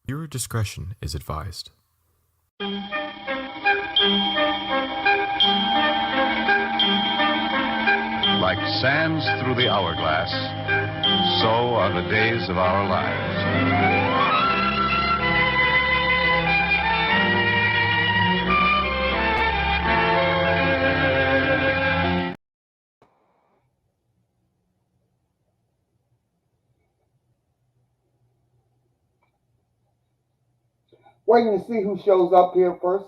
Viewer discretion is advised. Like sands through the hourglass, so are the days of our lives. Waiting to see who shows up here first.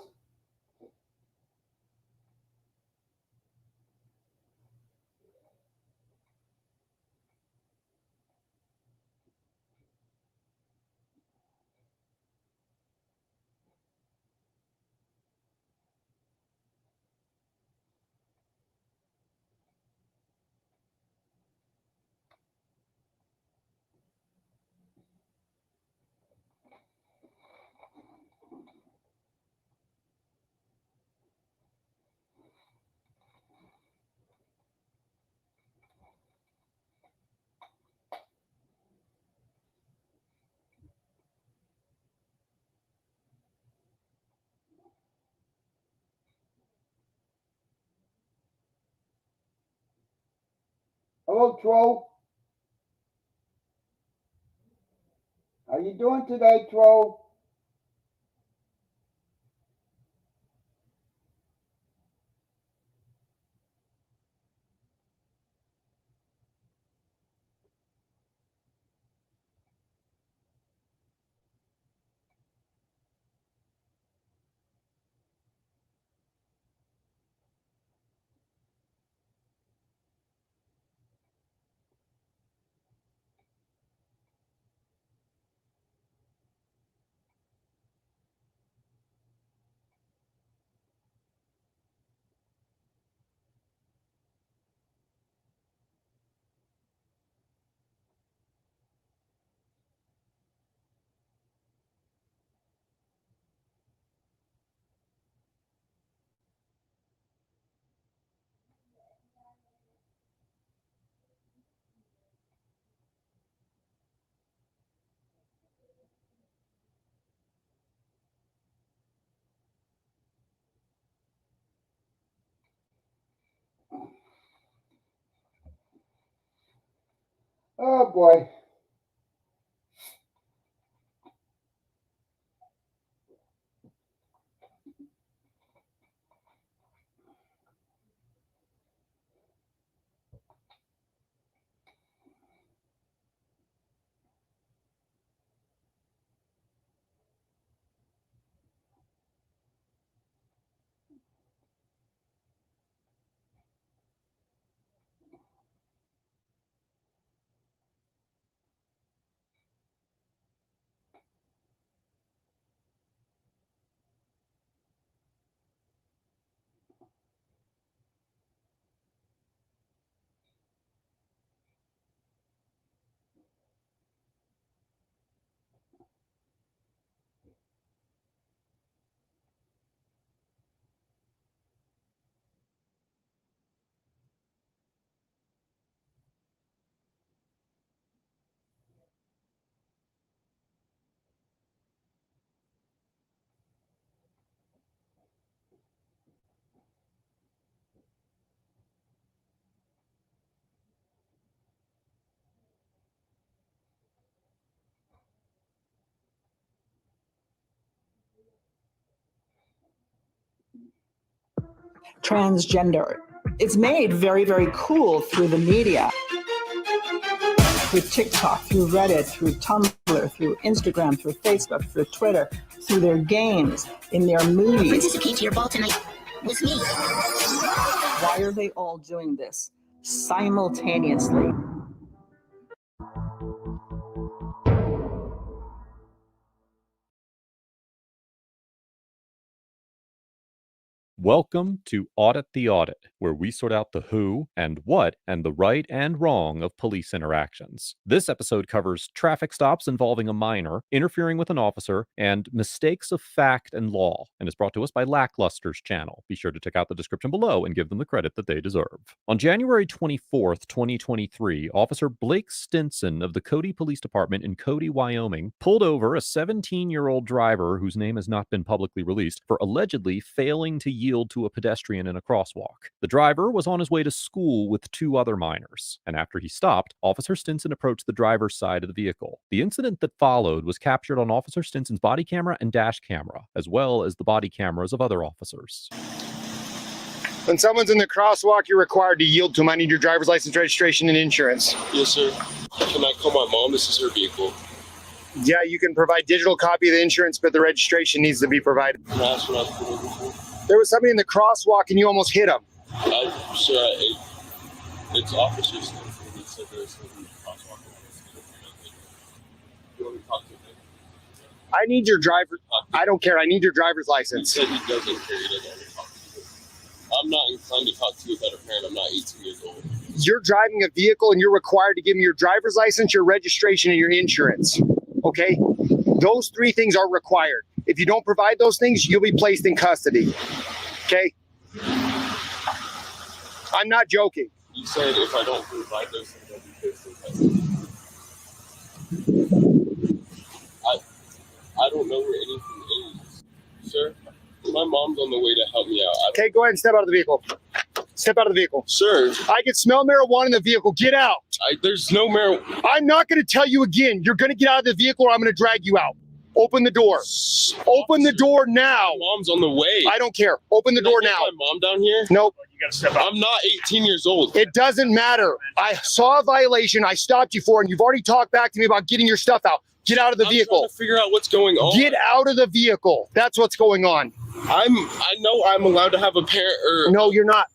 Hello, Troll. How you doing today, Troll? Oh boy. Transgender. It's made very, very cool through the media, through TikTok, through Reddit, through Tumblr, through Instagram, through Facebook, through Twitter, through their games, in their movies. Princess who came to your ball tonight was me. Why are they all doing this simultaneously? Welcome to Audit the Audit, where we sort out the who and what and the right and wrong of police interactions. This episode covers traffic stops involving a minor, interfering with an officer, and mistakes of fact and law, and is brought to us by Lackluster's channel. Be sure to check out the description below and give them the credit that they deserve. On January 24th, 2023, Officer Blake Stinson of the Cody Police Department in Cody, Wyoming, pulled over a 17-year-old driver whose name has not been publicly released for allegedly failing to yield to a pedestrian in a crosswalk. The driver was on his way to school with two other minors, and after he stopped, Officer Stinson approached the driver's side of the vehicle. The incident that followed was captured on Officer Stinson's body camera and dash camera, as well as the body cameras of other officers. When someone's in the crosswalk, you're required to yield to them. I need your driver's license, registration, and insurance. Yes, sir. Can I call my mom? This is her vehicle. Yeah, you can provide digital copy of the insurance, but the registration needs to be provided. Can I ask what I was putting for? There was somebody in the crosswalk and you almost hit him. Sir, it's officers. He said there's something in the crosswalk. You want me to talk to him? I need your driver. I don't care. I need your driver's license. He said he doesn't care. He doesn't want to talk to you. I'm not inclined to talk to you about a parent. I'm not 18 years old. You're driving a vehicle and you're required to give me your driver's license, your registration, and your insurance. Okay? Those three things are required. If you don't provide those things, you'll be placed in custody. Okay? I'm not joking. You said if I don't provide those things, I'll be placed in custody. I don't know where anything is. Sir, my mom's on the way to help me out. Okay, go ahead and step out of the vehicle. Step out of the vehicle. Sir. I can smell marijuana in the vehicle. Get out. There's no marijuana. I'm not going to tell you again. You're going to get out of the vehicle or I'm going to drag you out. Open the door. Open the door now. My mom's on the way. I don't care. Open the door now. My mom down here? Nope. You gotta step out. I'm not 18 years old. It doesn't matter. I saw a violation. I stopped you for it, and you've already talked back to me about getting your stuff out. Get out of the vehicle. I'm trying to figure out what's going on. Get out of the vehicle. That's what's going on. I know I'm allowed to have a parent or no, you're not.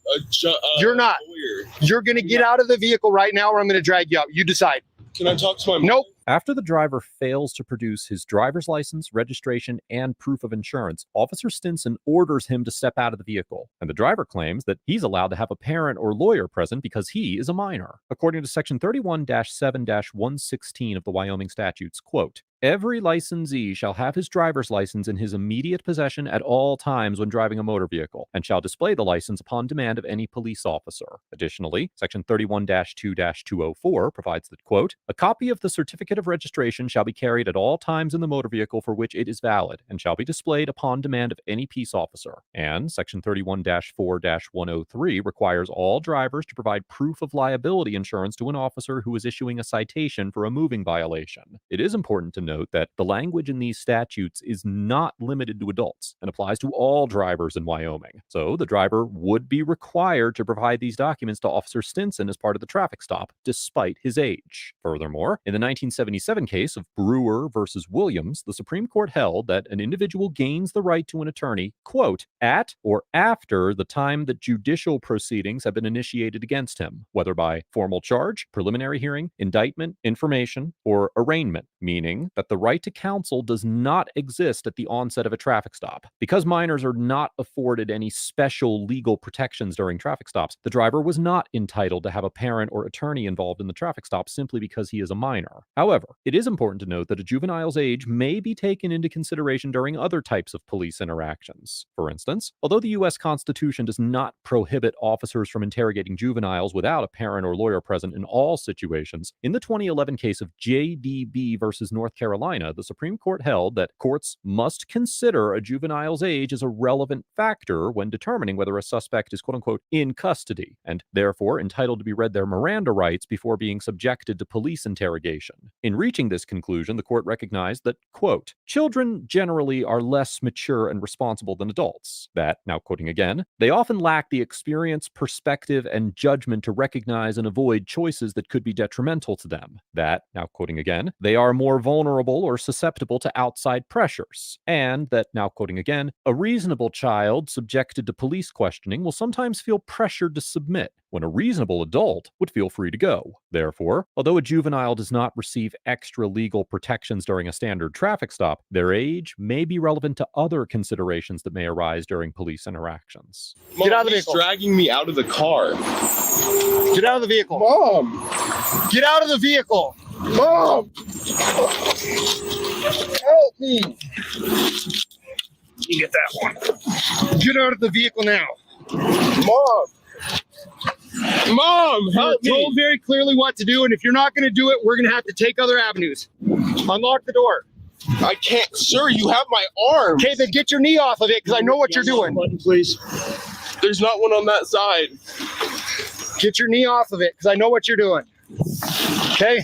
You're not. Lawyer. You're going to get out of the vehicle right now, or I'm going to drag you out. You decide. Can I talk to my mom? Nope. After the driver fails to produce his driver's license, registration, and proof of insurance, Officer Stinson orders him to step out of the vehicle, and the driver claims that he's allowed to have a parent or lawyer present because he is a minor. According to Section 31-7-116 of the Wyoming statutes, quote, "Every licensee shall have his driver's license in his immediate possession at all times when driving a motor vehicle, and shall display the license upon demand of any police officer." Additionally, Section 31-2-204 provides that, quote, "A copy of the certificate of registration shall be carried at all times in the motor vehicle for which it is valid, and shall be displayed upon demand of any peace officer." And Section 31-4-103 requires all drivers to provide proof of liability insurance to an officer who is issuing a citation for a moving violation. It is important to note that the language in these statutes is not limited to adults and applies to all drivers in Wyoming. So the driver would be required to provide these documents to Officer Stinson as part of the traffic stop, despite his age. Furthermore, in the 1977 case of Brewer versus Williams, the Supreme Court held that an individual gains the right to an attorney, quote, "at or after the time that judicial proceedings have been initiated against him, whether by formal charge, preliminary hearing, indictment, information, or arraignment," meaning that the right to counsel does not exist at the onset of a traffic stop. Because minors are not afforded any special legal protections during traffic stops, the driver was not entitled to have a parent or attorney involved in the traffic stop simply because he is a minor. However, it is important to note that a juvenile's age may be taken into consideration during other types of police interactions. For instance, although the U.S. Constitution does not prohibit officers from interrogating juveniles without a parent or lawyer present in all situations, in the 2011 case of J.D.B. versus North Carolina, the Supreme Court held that courts must consider a juvenile's age as a relevant factor when determining whether a suspect is quote-unquote in custody, and therefore entitled to be read their Miranda rights before being subjected to police interrogation. In reaching this conclusion, the court recognized that, quote, "Children generally are less mature and responsible than adults. That," now quoting again, "they often lack the experience, perspective, and judgment to recognize and avoid choices that could be detrimental to them. That," now quoting again, "they are more vulnerable vulnerable or susceptible to outside pressures, and that, now quoting again, a reasonable child subjected to police questioning will sometimes feel pressured to submit when a reasonable adult would feel free to go. Therefore, although a juvenile does not receive extra legal protections during a standard traffic stop, their age may be relevant to other considerations that may arise during police interactions. Mom, Get out of the he's vehicle. dragging me out of the car. Get out of the vehicle. Mom! Get out of the vehicle. Mom! Help me. You get that one. Get out of the vehicle now. Mom! Mom, You're help told me! very clearly what to do, and if you're not going to do it, we're going to have to take other avenues. Unlock the door. I can't, sir. You have my arm. Okay, then get your knee off of it, because I know what you're doing. Button, please. There's not one on that side. Get your knee off of it, because I know what you're doing. Okay?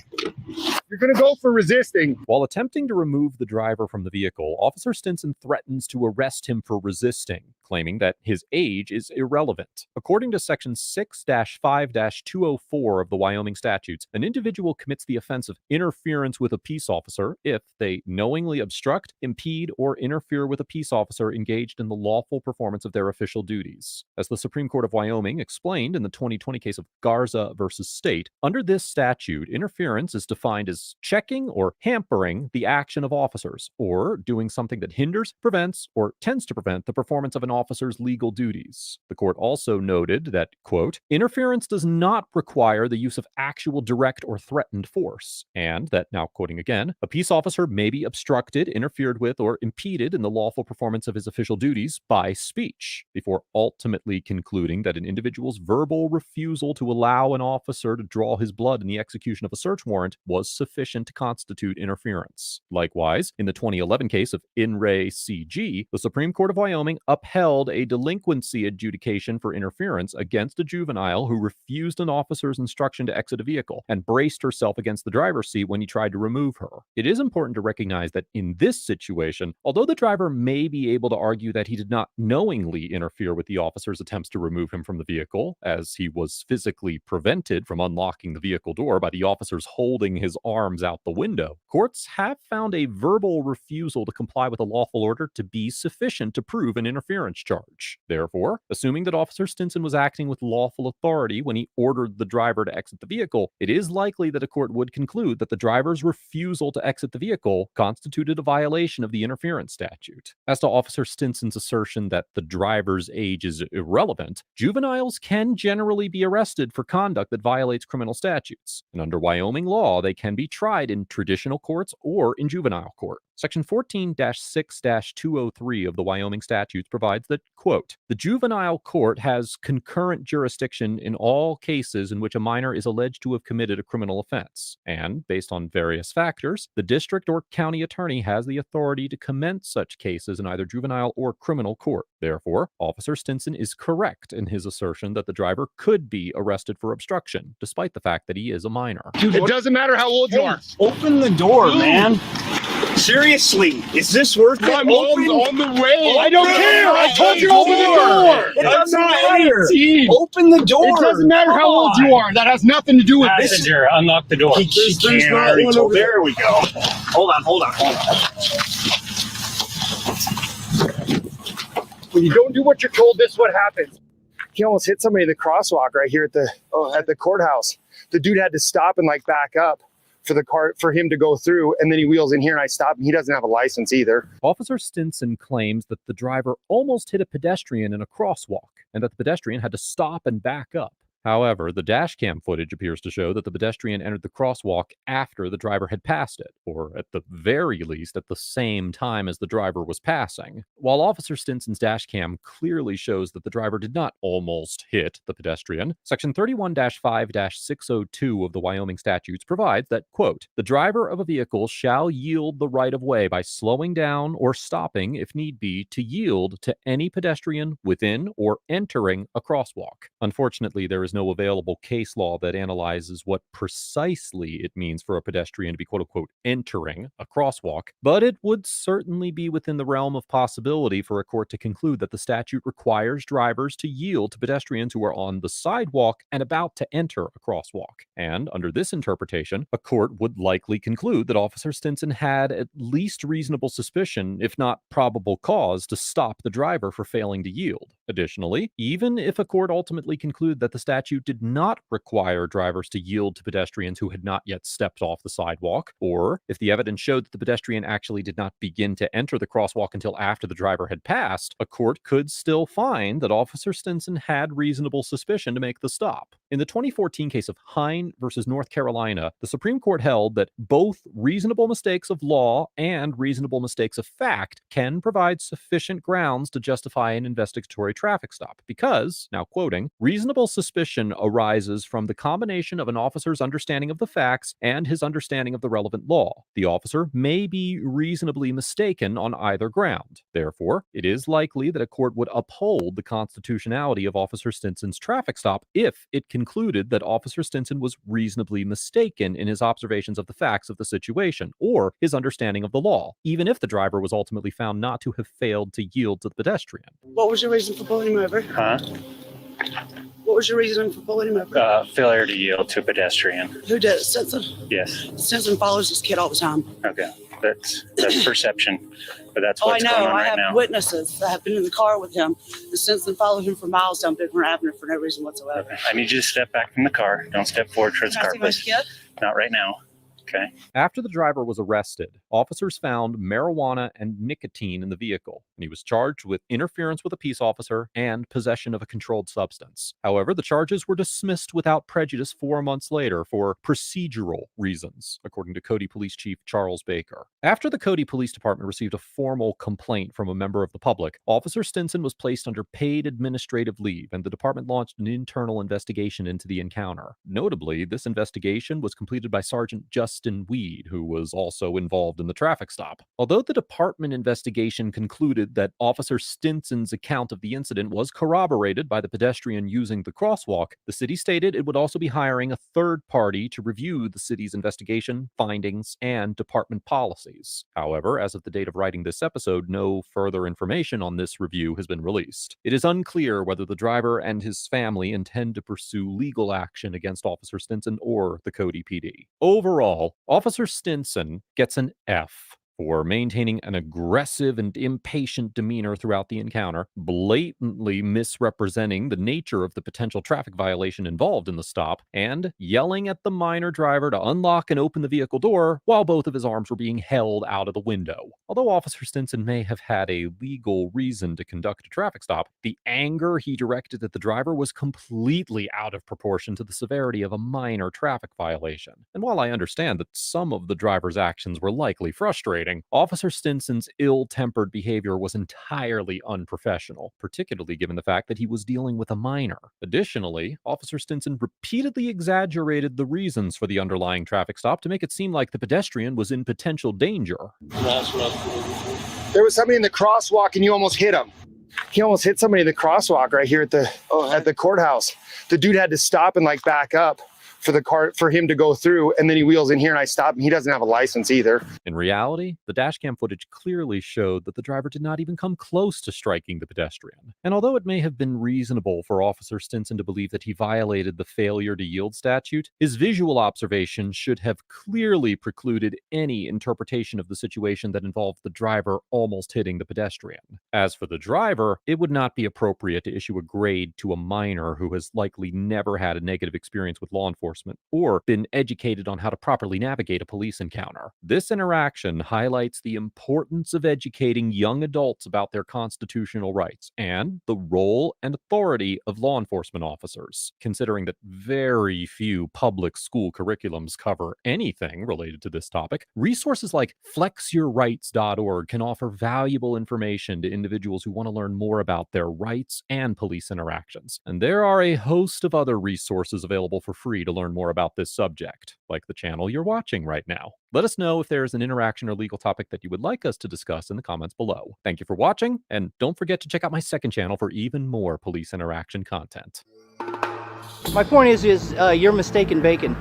You're going to go for resisting. While attempting to remove the driver from the vehicle, Officer Stinson threatens to arrest him for resisting, claiming that his age is irrelevant. According to Section 6-5-204 of the Wyoming statutes, an individual commits the offense of interference with a peace officer if they knowingly obstruct, impede, or interfere with a peace officer engaged in the lawful performance of their official duties. As the Supreme Court of Wyoming explained in the 2020 case of Garza versus State, under this statute, interference is defined as checking or hampering the action of officers, or doing something that hinders, prevents, or tends to prevent the performance of an officer's legal duties. The court also noted that, quote, interference does not require the use of actual direct or threatened force, and that, now quoting again, a peace officer may be obstructed, interfered with, or impeded in the lawful performance of his official duties by speech, before ultimately concluding that an individual's verbal refusal to allow an officer to draw his blood in the execution of a search warrant was sufficient to constitute interference. Likewise, in the 2011 case of In Re CG, the Supreme Court of Wyoming upheld a delinquency adjudication for interference against a juvenile who refused an officer's instruction to exit a vehicle and braced herself against the driver's seat when he tried to remove her. It is important to recognize that in this situation, although the driver may be able to argue that he did not knowingly interfere with the officer's attempts to remove him from the vehicle, as he was physically prevented from unlocking the vehicle door by the officers holding his arms out the window, courts have found a verbal refusal to comply with a lawful order to be sufficient to prove an interference charge. Therefore, assuming that Officer Stinson was acting with lawful authority when he ordered the driver to exit the vehicle, it is likely that a court would conclude that the driver's refusal to exit the vehicle constituted a violation of the interference statute. As to Officer Stinson's assertion that the driver's age is irrelevant, juveniles can generally be arrested for conduct that violates criminal statutes, and under Wyoming law, they can be tried in traditional courts or in juvenile court. Section 14-6-203 of the Wyoming statutes provides that, quote, the juvenile court has concurrent jurisdiction in all cases in which a minor is alleged to have committed a criminal offense, and, based on various factors, the district or county attorney has the authority to commence such cases in either juvenile or criminal court. Therefore, Officer Stinson is correct in his assertion that the driver could be arrested for obstruction, despite the fact that he is a minor. Dude, it doesn't matter how old you are. Open the door, man. Seriously, is this worth it? My mom's on the way. I don't care. I told you to open the door. It doesn't I'm not matter. 18. Open the door. It doesn't matter how old you are. That has nothing to do with this. Passenger, unlock the door. There's not one over there. There we go. Hold on. When you don't do what you're told, this is what happens. He almost hit somebody in the crosswalk right here at the courthouse. The dude had to stop and like back up for him to go through, and then he wheels in here and I stop him. He doesn't have a license either. Officer Stinson claims that the driver almost hit a pedestrian in a crosswalk and that the pedestrian had to stop and back up. However, the dashcam footage appears to show that the pedestrian entered the crosswalk after the driver had passed it, or at the very least at the same time as the driver was passing. While Officer Stinson's dashcam clearly shows that the driver did not almost hit the pedestrian, Section 31-5-602 of the Wyoming statutes provides that, quote, the driver of a vehicle shall yield the right of way by slowing down or stopping, if need be, to yield to any pedestrian within or entering a crosswalk. Unfortunately, there is is no available case law that analyzes what precisely it means for a pedestrian to be quote-unquote entering a crosswalk, but it would certainly be within the realm of possibility for a court to conclude that the statute requires drivers to yield to pedestrians who are on the sidewalk and about to enter a crosswalk. And under this interpretation, a court would likely conclude that Officer Stinson had at least reasonable suspicion, if not probable cause, to stop the driver for failing to yield. Additionally, even if a court ultimately concluded that the statute did not require drivers to yield to pedestrians who had not yet stepped off the sidewalk, or if the evidence showed that the pedestrian actually did not begin to enter the crosswalk until after the driver had passed, a court could still find that Officer Stinson had reasonable suspicion to make the stop. In the 2014 case of Hine versus North Carolina, the Supreme Court held that both reasonable mistakes of law and reasonable mistakes of fact can provide sufficient grounds to justify an investigatory traffic stop because, now quoting, reasonable suspicion arises from the combination of an officer's understanding of the facts and his understanding of the relevant law. The officer may be reasonably mistaken on either ground. Therefore, it is likely that a court would uphold the constitutionality of Officer Stinson's traffic stop if it concluded that Officer Stinson was reasonably mistaken in his observations of the facts of the situation or his understanding of the law, even if the driver was ultimately found not to have failed to yield to the pedestrian. What was your reason for pulling him over? Huh? What was your reason for pulling him over? Failure to yield to a pedestrian. Who did it? Stinson? Yes. Stinson follows this kid all the time. Okay. That's perception, but that's Oh, I what's know. going on I right have now. witnesses that have been in the car with him. And Stinson followed him for miles down Bighorn Avenue for no reason whatsoever. Okay. I need you to step back from the car. Don't step forward towards the Can I car, see my please. kid? Not right now. Okay. After the driver was arrested, officers found marijuana and nicotine in the vehicle, and he was charged with interference with a peace officer and possession of a controlled substance. However, the charges were dismissed without prejudice 4 months later for procedural reasons, according to Cody Police Chief Charles Baker. After the Cody Police Department received a formal complaint from a member of the public, Officer Stinson was placed under paid administrative leave, and the department launched an internal investigation into the encounter. Notably, this investigation was completed by Sergeant Justin Weed, who was also involved in the traffic stop. Although the department investigation concluded that Officer Stinson's account of the incident was corroborated by the pedestrian using the crosswalk, the city stated it would also be hiring a third party to review the city's investigation, findings, and department policies. However, as of the date of writing this episode, no further information on this review has been released. It is unclear whether the driver and his family intend to pursue legal action against Officer Stinson or the Cody PD. Overall, Officer Stinson gets an F for maintaining an aggressive and impatient demeanor throughout the encounter, blatantly misrepresenting the nature of the potential traffic violation involved in the stop, and yelling at the minor driver to unlock and open the vehicle door while both of his arms were being held out of the window. Although Officer Stinson may have had a legal reason to conduct a traffic stop, the anger he directed at the driver was completely out of proportion to the severity of a minor traffic violation. And while I understand that some of the driver's actions were likely frustrating, Officer Stinson's ill-tempered behavior was entirely unprofessional, particularly given the fact that he was dealing with a minor. Additionally, Officer Stinson repeatedly exaggerated the reasons for the underlying traffic stop to make it seem like the pedestrian was in potential danger. There was somebody in the crosswalk and you almost hit him. He almost hit somebody in the crosswalk right here at the courthouse. The dude had to stop and like back up for him to go through, and then he wheels in here and I stop him. He doesn't have a license either. In reality, the dashcam footage clearly showed that the driver did not even come close to striking the pedestrian. And although it may have been reasonable for Officer Stinson to believe that he violated the failure to yield statute, his visual observation should have clearly precluded any interpretation of the situation that involved the driver almost hitting the pedestrian. As for the driver, it would not be appropriate to issue a grade to a minor who has likely never had a negative experience with law enforcement or been educated on how to properly navigate a police encounter. This interaction highlights the importance of educating young adults about their constitutional rights and the role and authority of law enforcement officers. Considering that very few public school curriculums cover anything related to this topic, resources like flexyourrights.org can offer valuable information to individuals who want to learn more about their rights and police interactions. And there are a host of other resources available for free to learn more about this subject, like the channel you're watching right now. Let us know if there is an interaction or legal topic that you would like us to discuss in the comments below. Thank you for watching, and don't forget to check out my second channel for even more police interaction content. My point is you're mistaken bacon.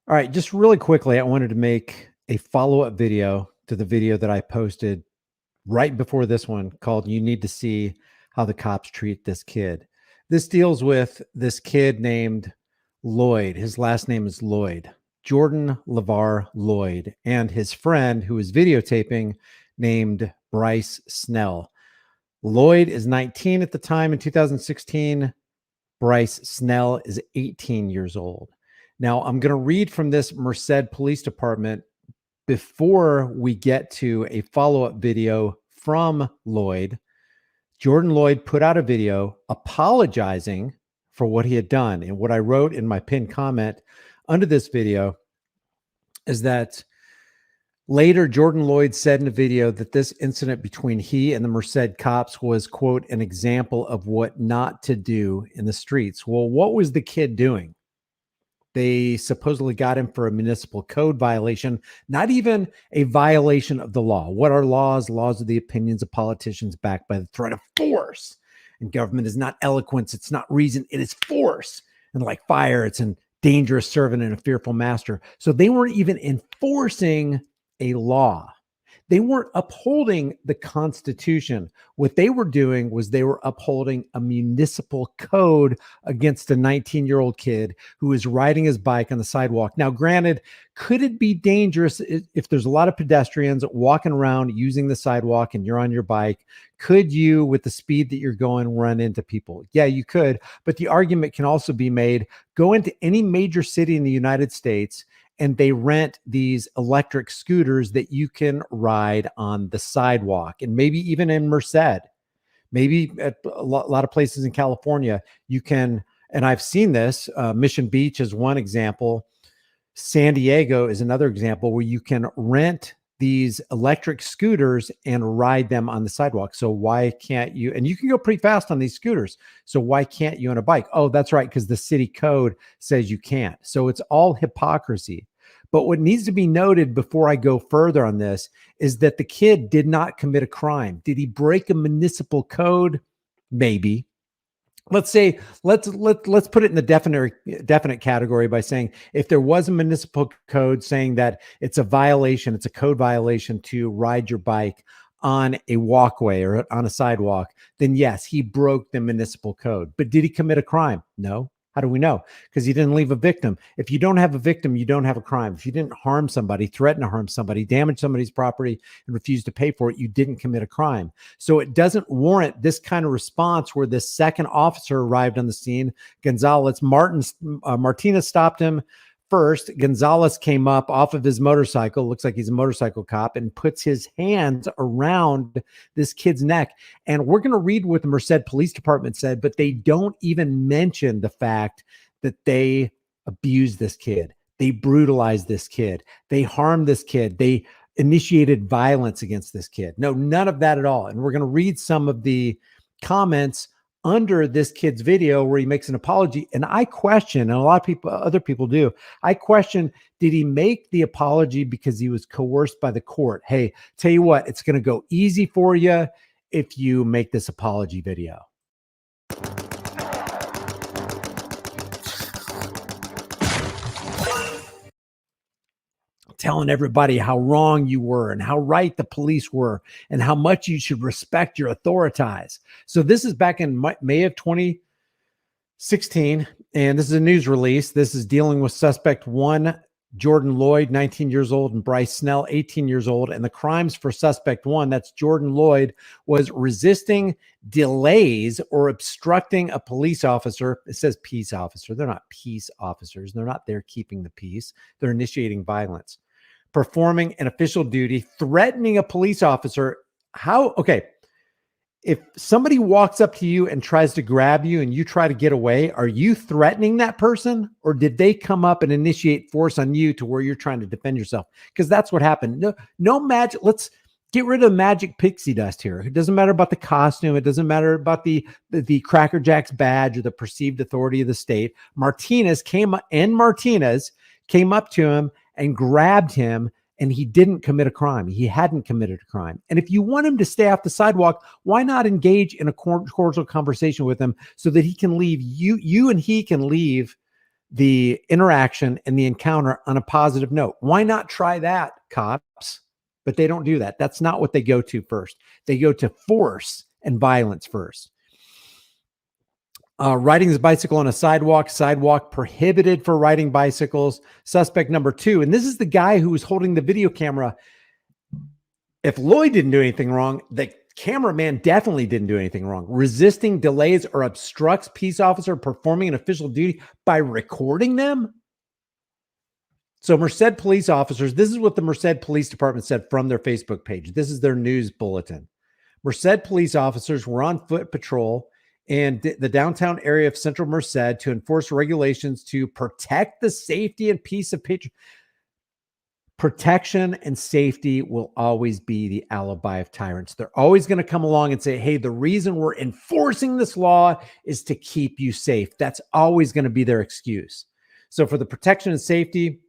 All right, just really quickly, I wanted to make a follow-up video to the video that I posted right before this one called "You Need to See How the Cops Treat This Kid." This deals with this kid named Lloyd. His last name is Lloyd, Jordan LeVar Lloyd, and his friend who is videotaping named Bryce Snell. Lloyd is 19 at the time in 2016. Bryce Snell is 18 years old. Now, I'm going to read from this Merced Police Department before we get to a follow-up video from Lloyd. Jordan Lloyd put out a video apologizing for what he had done. And what I wrote in my pinned comment under this video is that later Jordan Lloyd said in a video that this incident between he and the Merced cops was, quote, an example of what not to do in the streets. Well, what was the kid doing? They supposedly got him for a municipal code violation, not even a violation of the law. What are laws? Laws are the opinions of politicians backed by the threat of force. And government is not eloquence. It's not reason. It is force. And like fire, it's a dangerous servant and a fearful master. So they weren't even enforcing a law. They weren't upholding the Constitution. What they were doing was they were upholding a municipal code against a 19-year-old kid who is riding his bike on the sidewalk. Now, granted, could it be dangerous if there's a lot of pedestrians walking around using the sidewalk and you're on your bike? Could you, with the speed that you're going, run into people? Yeah, you could. But the argument can also be made, go into any major city in the United States and they rent these electric scooters that you can ride on the sidewalk. And maybe even in Merced, maybe at a lot of places in California, you can, and I've seen this, Mission Beach is one example. San Diego is another example where you can rent these electric scooters and ride them on the sidewalk. So why can't you? And you can go pretty fast on these scooters. So why can't you on a bike? Oh, that's right, because the city code says you can't. So it's all hypocrisy. But what needs to be noted before I go further on this is that the kid did not commit a crime. Did he break a municipal code? Maybe. Let's say, let's put it in the definite category by saying if there was a municipal code saying that it's a violation, it's a code violation to ride your bike on a walkway or on a sidewalk, then yes, he broke the municipal code. But did he commit a crime? No. How do we know? Because he didn't leave a victim. If you don't have a victim, you don't have a crime. If you didn't harm somebody, threaten to harm somebody, damage somebody's property, and refuse to pay for it, you didn't commit a crime. So it doesn't warrant this kind of response where this second officer arrived on the scene. Martinez stopped him first. Gonzalez came up off of his motorcycle, looks like he's a motorcycle cop, and puts his hands around this kid's neck. And we're going to read what the Merced Police Department said, but they don't even mention the fact that they abused this kid. They brutalized this kid. They harmed this kid. They initiated violence against this kid. No, none of that at all. And we're going to read some of the comments under this kid's video where he makes an apology. And I question, and a lot of people, other people do, I question, did he make the apology because he was coerced by the court? Hey, tell you what, it's going to go easy for you if you make this apology video. telling everybody how wrong you were and how right the police were and how much you should respect your authorities. So this is back in May of 2016, and this is a news release. This is dealing with suspect 1, Jordan Lloyd, 19 years old, and Bryce Snell, 18 years old. And the crimes for suspect 1, that's Jordan Lloyd, was resisting delays or obstructing a police officer. It says peace officer. They're not peace officers. They're not there keeping the peace. They're initiating violence. Performing an official duty, threatening a police officer. Okay. If somebody walks up to you and tries to grab you and you try to get away, are you threatening that person, or did they come up and initiate force on you to where you're trying to defend yourself? Because that's what happened. No magic. Let's get rid of magic pixie dust here. It doesn't matter about the costume. It doesn't matter about the Cracker Jacks badge or the perceived authority of the state. Martinez came up to him and grabbed him, and he didn't commit a crime. He hadn't committed a crime. And if you want him to stay off the sidewalk, why not engage in a cordial conversation with him so that he can leave you and he can leave the interaction and the encounter on a positive note? Why not try that, cops? But they don't do that. That's not what they go to first. They go to force and violence first. Riding his bicycle on a sidewalk prohibited for riding bicycles. Suspect number 2, and this is the guy who was holding the video camera. If Lloyd didn't do anything wrong, the cameraman definitely didn't do anything wrong. Resisting delays or obstructs peace officer performing an official duty by recording them. So Merced police officers, this is what the Merced Police Department said from their Facebook page. This is their news bulletin. Merced police officers were on foot patrol in the downtown area of Central Merced to enforce regulations to protect the safety and peace of patrons. Protection and safety will always be the alibi of tyrants. They're always going to come along and say, hey, the reason we're enforcing this law is to keep you safe. That's always going to be their excuse. So for the protection and safety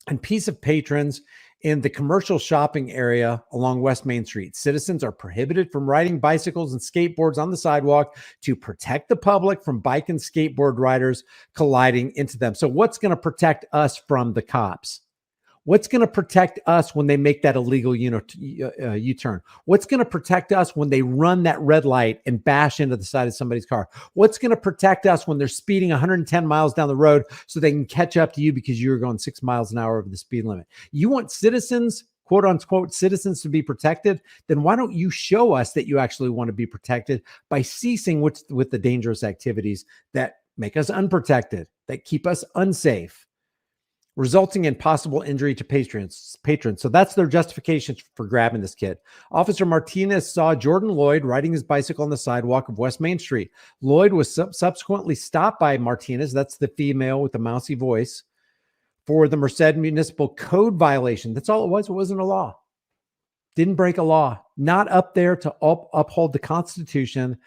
and peace of patrons in the commercial shopping area along West Main Street, citizens are prohibited from riding bicycles and skateboards on the sidewalk to protect the public from bike and skateboard riders colliding into them. So what's going to protect us from the cops? What's going to protect us when they make that illegal U-turn? What's going to protect us when they run that red light and bash into the side of somebody's car? What's going to protect us when they're speeding 110 miles down the road so they can catch up to you because you're going 6 miles an hour over the speed limit? You want citizens, quote unquote, citizens to be protected? Then why don't you show us that you actually want to be protected by ceasing with the dangerous activities that make us unprotected, that keep us unsafe, resulting in possible injury to patrons. So that's their justification for grabbing this kid. Officer Martinez saw Jordan Lloyd riding his bicycle on the sidewalk of West Main Street. Lloyd was subsequently stopped by Martinez, that's the female with the mousy voice, for the Merced Municipal Code violation. That's all it was. It wasn't a law. Didn't break a law. Not up there to uphold the Constitution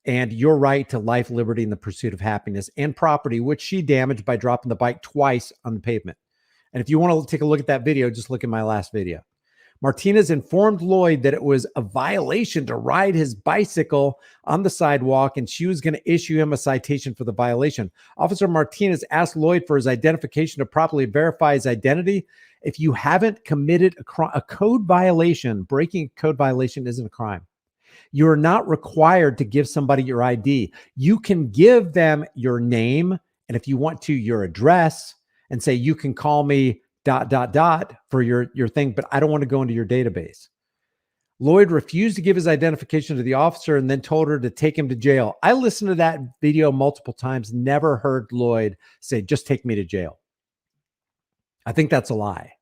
and your right to life, liberty, and the pursuit of happiness and property, which she damaged by dropping the bike twice on the pavement. And if you want to take a look at that video, just look at my last video. Martinez informed Lloyd that it was a violation to ride his bicycle on the sidewalk, and she was going to issue him a citation for the violation. Officer Martinez asked Lloyd for his identification to properly verify his identity. If you haven't committed a code violation, breaking a code violation isn't a crime. You're not required to give somebody your ID. You can give them your name, and if you want to, your address, and say, you can call me ... for your thing, but I don't want to go into your database. Lloyd refused to give his identification to the officer and then told her to take him to jail. I listened to that video multiple times, never heard Lloyd say, just take me to jail. I think that's a lie.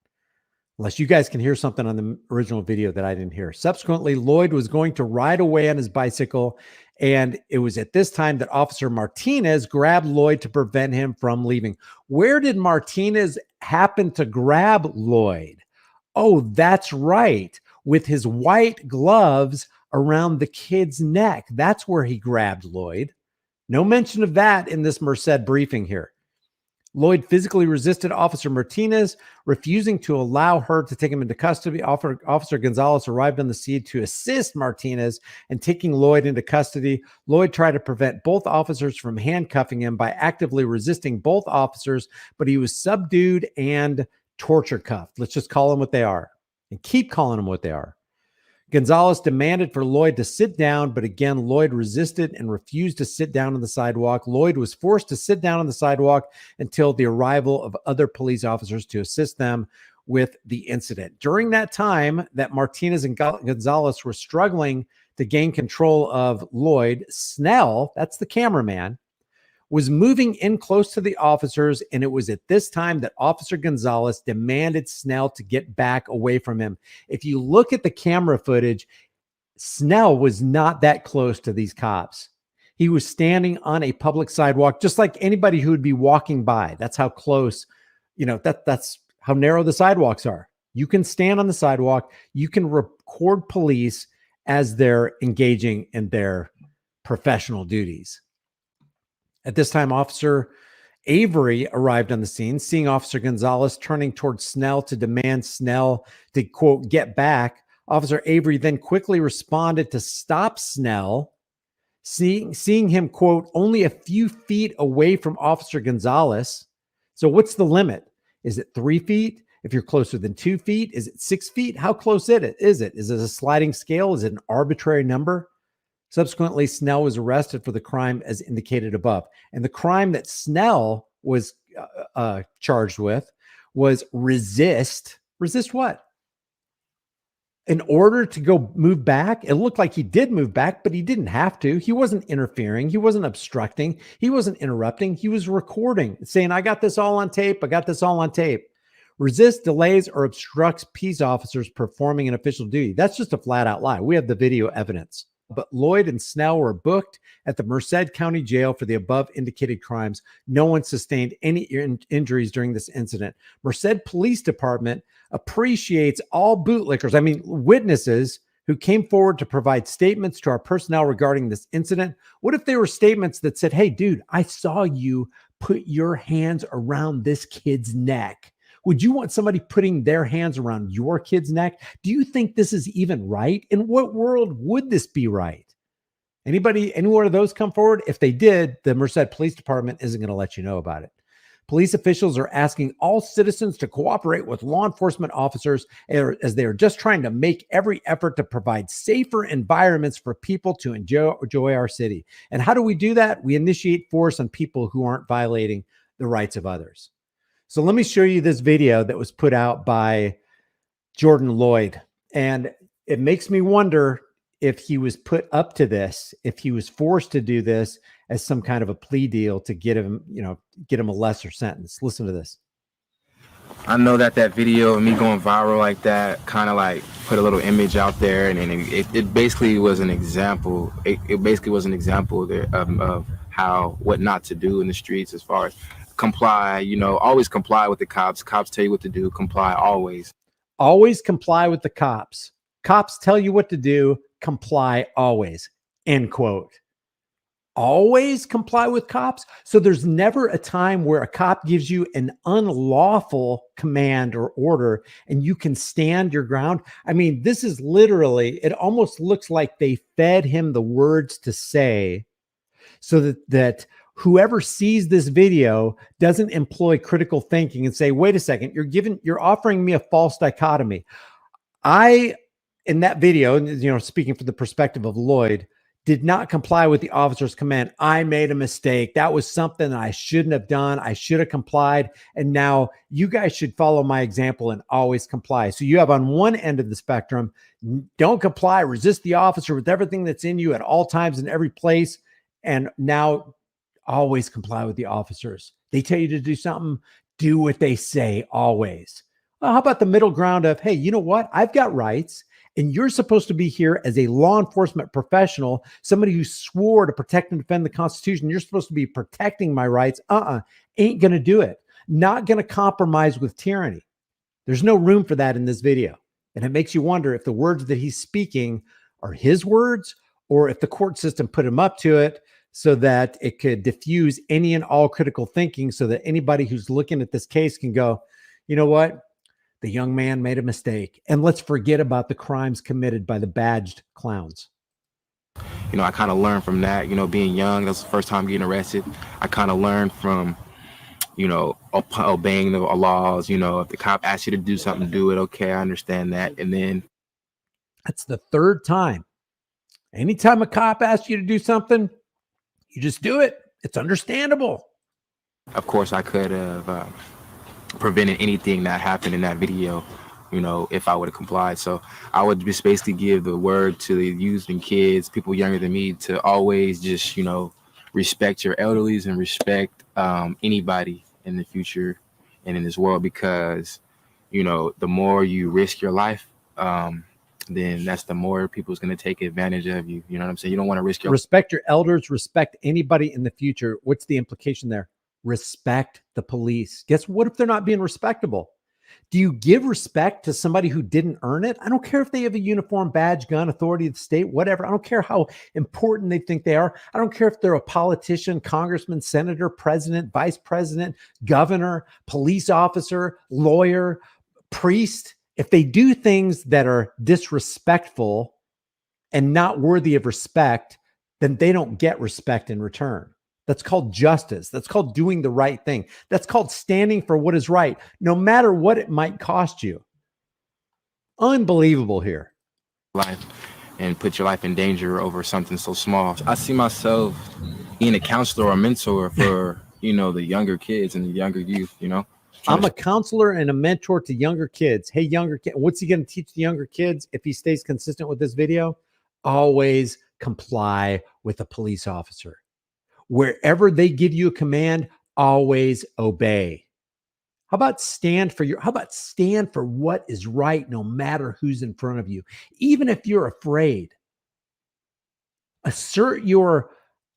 Unless you guys can hear something on the original video that I didn't hear. Subsequently, Lloyd was going to ride away on his bicycle, and it was at this time that Officer Martinez grabbed Lloyd to prevent him from leaving. Where did Martinez happen to grab Lloyd? Oh, that's right. With his white gloves around the kid's neck. That's where he grabbed Lloyd. No mention of that in this Merced briefing here. Lloyd physically resisted Officer Martinez, refusing to allow her to take him into custody. Officer Gonzalez arrived on the scene to assist Martinez and taking Lloyd into custody. Lloyd tried to prevent both officers from handcuffing him by actively resisting both officers, but he was subdued and torture cuffed. Let's just call them what they are and keep calling them what they are. Gonzalez demanded for Lloyd to sit down, but again, Lloyd resisted and refused to sit down on the sidewalk. Lloyd was forced to sit down on the sidewalk until the arrival of other police officers to assist them with the incident. During that time that Martinez and Gonzalez were struggling to gain control of Lloyd, Snell, that's the cameraman, was moving in close to the officers, and it was at this time that Officer Gonzalez demanded Snell to get back away from him. If you look at the camera footage, Snell was not that close to these cops. He was standing on a public sidewalk, just like anybody who would be walking by. That's how close, that's how narrow the sidewalks are. You can stand on the sidewalk. You can record police as they're engaging in their professional duties. At this time, Officer Avery arrived on the scene, seeing Officer Gonzalez turning towards Snell to demand Snell to, quote, get back. Officer Avery then quickly responded to stop Snell, seeing him, quote, only a few feet away from Officer Gonzalez. So what's the limit? Is it 3 feet? If you're closer than 2 feet, is it 6 feet? How close is it? Is it a sliding scale? Is it an arbitrary number? Subsequently, Snell was arrested for the crime as indicated above. And the crime that Snell was charged with was resist. Resist what? In order to go move back, it looked like he did move back, but he didn't have to. He wasn't interfering. He wasn't obstructing. He wasn't interrupting. He was recording, saying, I got this all on tape. I got this all on tape. Resist, delays, or obstructs peace officers performing an official duty. That's just a flat out lie. We have the video evidence. But Lloyd and Snell were booked at the Merced County Jail for the above indicated crimes. No one sustained any injuries during this incident. Merced Police Department appreciates all bootlickers, witnesses who came forward to provide statements to our personnel regarding this incident. What if they were statements that said, hey, dude, I saw you put your hands around this kid's neck. Would you want somebody putting their hands around your kid's neck? Do you think this is even right? In what world would this be right? Any one of those come forward? If they did, the Merced Police Department isn't going to let you know about it. Police officials are asking all citizens to cooperate with law enforcement officers as they are just trying to make every effort to provide safer environments for people to enjoy our city. And how do we do that? We initiate force on people who aren't violating the rights of others. So let me show you this video that was put out by Jordan Lloyd. And it makes me wonder if he was put up to this, if he was forced to do this as some kind of a plea deal to get him a lesser sentence. Listen to this. I know that video of me going viral like that kind of like put a little image out there, and it basically was an example. It basically was an example there of what not to do in the streets as far as comply, always comply with the cops. Cops tell you what to do, comply always. Always comply with the cops. Cops tell you what to do, comply always. End quote. Always comply with cops. So there's never a time where a cop gives you an unlawful command or order and you can stand your ground. This is literally, it almost looks like they fed him the words to say so that whoever sees this video doesn't employ critical thinking and say, wait a second, you're offering me a false dichotomy. In that video, speaking from the perspective of Lloyd, did not comply with the officer's command. I made a mistake. That was something that I shouldn't have done. I should have complied. And now you guys should follow my example and always comply. So you have on one end of the spectrum, don't comply, resist the officer with everything that's in you at all times in every place. And now always comply with the officers. They tell you to do something, do what they say always. Well, how about the middle ground of, hey, you know what? I've got rights. And you're supposed to be here as a law enforcement professional, somebody who swore to protect and defend the Constitution. You're supposed to be protecting my rights. Ain't going to do it. Not going to compromise with tyranny. There's no room for that in this video. And it makes you wonder if the words that he's speaking are his words or if the court system put him up to it so that it could diffuse any and all critical thinking so that anybody who's looking at this case can go, you know what? The young man made a mistake, and let's forget about the crimes committed by the badged clowns. I kind of learned from that, being young, that's the first time getting arrested. I kind of learned from obeying the laws. If the cop asks you to do something, do it. Okay, I understand that. And then That's the third time. Anytime a cop asks you to do something, you just do it. It's understandable. of course I could have prevented anything that happened in that video, if I would have complied. So I would just basically give the word to the youth and kids, people younger than me, to always just, respect your elderlies and respect anybody in the future and in this world, because, the more you risk your life, then that's the more people's going to take advantage of you. You know what I'm saying? You don't want to risk your Respect your elders, respect anybody in the future. What's the implication there? Respect the police. Guess what if they're not being respectable? Do you give respect to somebody who didn't earn it? I don't care if they have a uniform, badge, gun, authority of the state, whatever. I don't care how important they think they are. I don't care if they're a politician, congressman, senator, president, vice president, governor, police officer, lawyer, priest. If they do things that are disrespectful and not worthy of respect, then they don't get respect in return. That's called justice. That's called doing the right thing. That's called standing for what is right, no matter what it might cost you. Unbelievable here. Life and put your life in danger over something so small. I see myself being a counselor or mentor for, the younger kids and the younger youth, I'm a counselor and a mentor to younger kids. Hey, younger kid, what's he going to teach the younger kids if he stays consistent with this video? Always comply with a police officer. Wherever they give you a command, always obey. How about stand for what is right, no matter who's in front of you, even if you're afraid. Assert your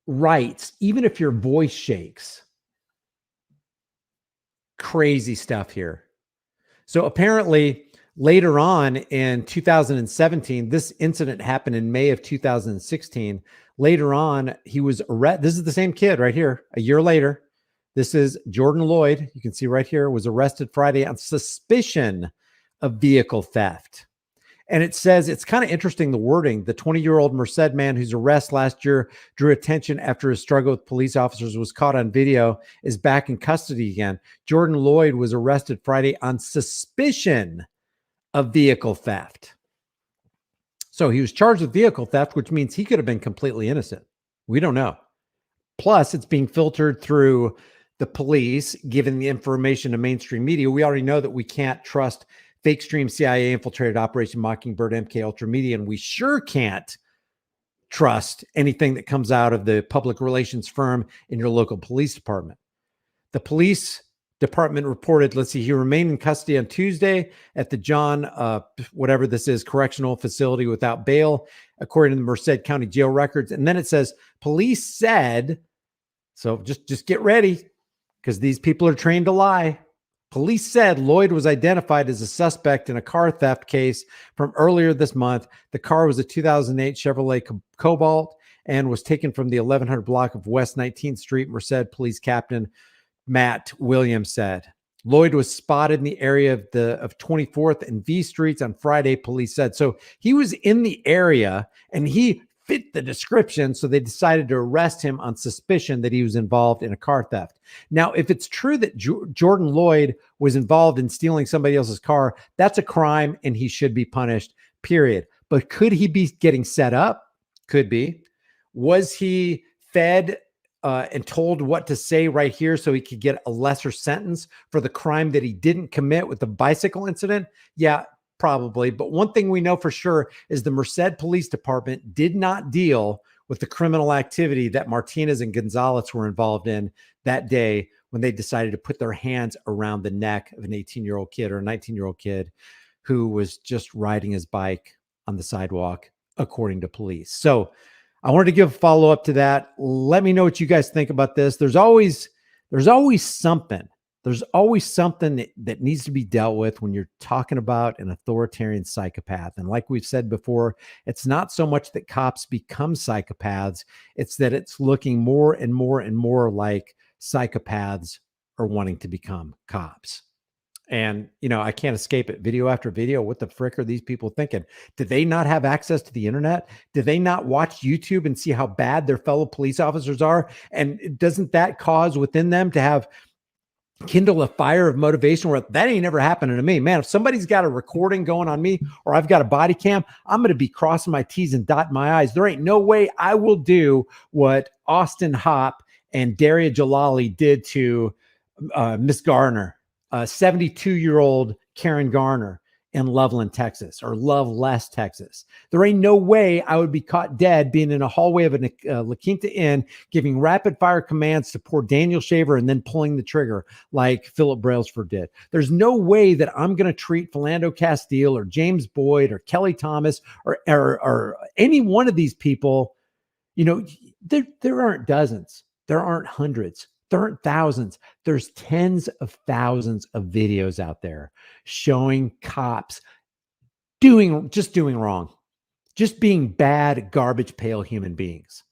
rights, even if your voice shakes. Crazy stuff here. So apparently later on in 2017, this incident happened in May of 2016. Later on, he was arrested. This is the same kid right here. A year later, this is Jordan Lloyd. You can see right here, was arrested Friday on suspicion of vehicle theft. And it says, it's kind of interesting, the wording. The 20-year-old Merced man whose arrest last year drew attention after his struggle with police officers was caught on video is back in custody again. Jordan Lloyd was arrested Friday on suspicion of vehicle theft. So he was charged with vehicle theft, which means he could have been completely innocent. We don't know. Plus, it's being filtered through the police, giving the information to mainstream media. We already know that we can't trust fake stream CIA infiltrated Operation Mockingbird, MK Ultra Media, and we sure can't trust anything that comes out of the public relations firm in your local police department. The police department reported, let's see, he remained in custody on Tuesday at the John, whatever this is, correctional facility without bail, according to the Merced County jail records. And then it says, police said, so just get ready, because these people are trained to lie. Police said Lloyd was identified as a suspect in a car theft case from earlier this month. The car was a 2008 Chevrolet Cobalt and was taken from the 1100 block of West 19th Street, Merced Police Captain Matt Williams said. Lloyd was spotted in the area of 24th and V Streets on Friday, police said. So he was in the area and he fit the description, so they decided to arrest him on suspicion that he was involved in a car theft. Now, if it's true that Jordan Lloyd was involved in stealing somebody else's car, that's a crime and he should be punished, period. But could he be getting set up? Could be. Was he fed and told what to say right here so he could get a lesser sentence for the crime that he didn't commit with the bicycle incident? Yeah, probably. But one thing we know for sure is the Merced Police Department did not deal with the criminal activity that Martinez and Gonzalez were involved in that day when they decided to put their hands around the neck of an 18-year-old kid or a 19-year-old kid who was just riding his bike on the sidewalk, according to police. So I wanted to give a follow-up to that. Let me know what you guys think about this. There's always something. There's always something that needs to be dealt with when you're talking about an authoritarian psychopath. And like we've said before, it's not so much that cops become psychopaths. It's that it's looking more and more and more like psychopaths are wanting to become cops. And, I can't escape it. Video after video. What the frick are these people thinking? Did they not have access to the internet? Did they not watch YouTube and see how bad their fellow police officers are? And doesn't that cause within them to have kindle a fire of motivation where that ain't never happening to me. Man, if somebody's got a recording going on me or I've got a body cam, I'm going to be crossing my T's and dotting my I's. There ain't no way I will do what Austin Hopp and Daria Jalali did to Miss Garner, 72-year-old Karen Garner in Loveland, Texas, or Loveless, Texas. There ain't no way I would be caught dead being in a hallway of a La Quinta Inn, giving rapid fire commands to poor Daniel Shaver and then pulling the trigger like Philip Brailsford did. There's no way that I'm going to treat Philando Castile or James Boyd or Kelly Thomas or any one of these people. You know, there aren't dozens. There aren't hundreds. There aren't thousands. There's tens of thousands of videos out there showing cops doing wrong, just being bad, garbage pail human beings.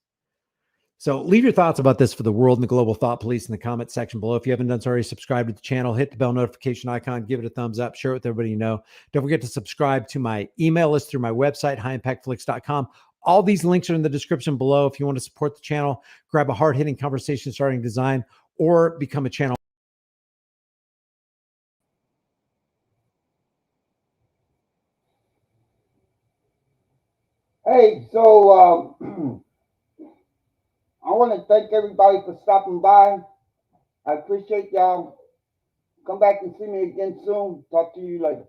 So leave your thoughts about this for the world and the global thought police in the comment section below. If you haven't done so already, subscribe to the channel, hit the bell notification icon, give it a thumbs up, share it with everybody you know. Don't forget to subscribe to my email list through my website, highimpactflix.com. All these links are in the description below. If you want to support the channel, grab a hard-hitting conversation starting design or become a channel. Hey, so I want to thank everybody for stopping by. I appreciate y'all. Come back and see me again soon. Talk to you later.